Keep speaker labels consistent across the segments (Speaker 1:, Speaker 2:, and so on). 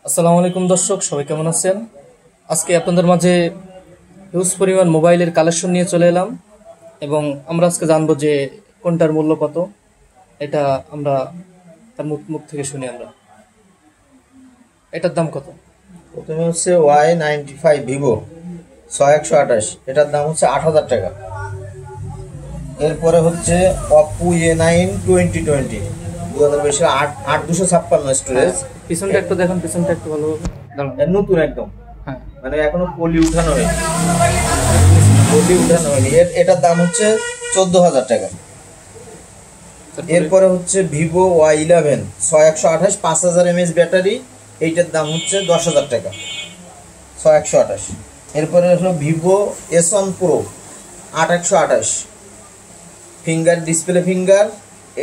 Speaker 1: আসসালামু আলাইকুম দর্শক, সবাই কেমন আছেন? আজকে আপনাদের মাঝে হিউজ পরিমাণ মোবাইলের কালেকশন নিয়ে চলে এলাম এবং আমরা আজকে জানবো যে কোনটার মূল্য কত। এটা আমরা তার মুখ মুখ থেকে শুনি। আমরা এটার দাম কত?
Speaker 2: প্রথমে হচ্ছে Y95 ভিভো 6128, এটার দাম হচ্ছে 8,000 টাকা। এরপরে হচ্ছে Oppo A9 2020 2022 8,256 স্টোরেজ।
Speaker 1: পিছনটা একটু দেখেন, পিছনটা একটু ভালোভাবে দাঁড়ান।
Speaker 2: নতুন একদম,
Speaker 1: হ্যাঁ,
Speaker 2: মানে এখনো পলি উঠানো হয়নি, এটার দাম হচ্ছে 14,000 টাকা। এরপরে হচ্ছে ভিভো Y11 6128 5000 mAh ব্যাটারি, এইটার দাম হচ্ছে 10,000 টাকা 6128। এরপরে হলো Vivo S1 pro 8128 finger display finger,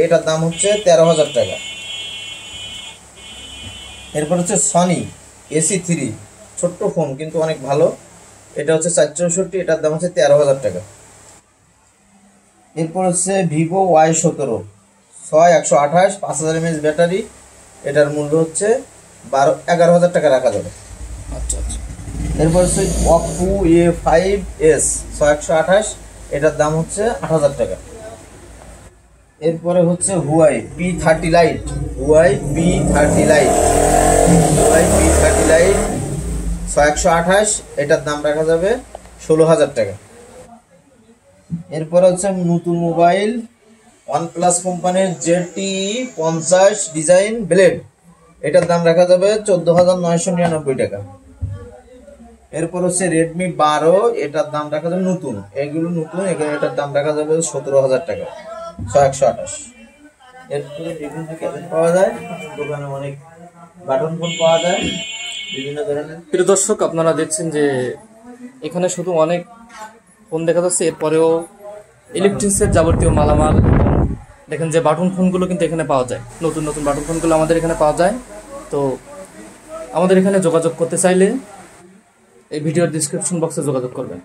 Speaker 2: এটার দাম হচ্ছে 13,000 টাকা। এরপর হচ্ছে সনি AC3 ছোট্ট ফোন কিন্তু অনেক ভালো, এটা হচ্ছে 464, এটার দাম হচ্ছে 13,000 টাকা। এরপর হচ্ছে ভিভো Y17 6128 5000 mAh ব্যাটারি, এটার মূল্য হচ্ছে 11,000 টাকা রাখা যাবে।
Speaker 1: আচ্ছা আচ্ছা।
Speaker 2: এরপর হচ্ছে Oppo A5s 6128, এটার দাম হচ্ছে 8,000 টাকা। এরপরে হচ্ছে Huawei P30 light, Huawei P30 light 6128, এটার দাম রাখা যাবে 16,000 টাকা। এরপরে হচ্ছে নতুন মোবাইল OnePlus কোম্পানির ZTE50 ডিজাইন ব্লেড, এটার দাম রাখা যাবে 14,999 টাকা। এরপর হচ্ছে রেডমি 12, এটার দাম রাখা যাবে নতুন, এটার দাম রাখা যাবে 17,000 টাকা 6128। এরপরে বিভিন্ন ক্যাসেট পাওয়া যায়, দোকানে অনেক বাটন ফোন পাওয়া যায় বিভিন্ন ধরনের।
Speaker 1: প্রিয় দর্শক, আপনারা দেখছেন যে এখানে শুধু অনেক ফোন দেখা যাচ্ছে, এরপরেও ইলেকট্রিক্সের যাবতীয় মালামাল। দেখেন যে বাটন ফোনগুলো কিন্তু এখানে পাওয়া যায়, নতুন নতুন বাটন ফোনগুলো আমাদের এখানে পাওয়া যায়। তো আমাদের এখানে যোগাযোগ করতে চাইলে এই ভিডিওর ডিসক্রিপশন বক্সে যোগাযোগ করবেন।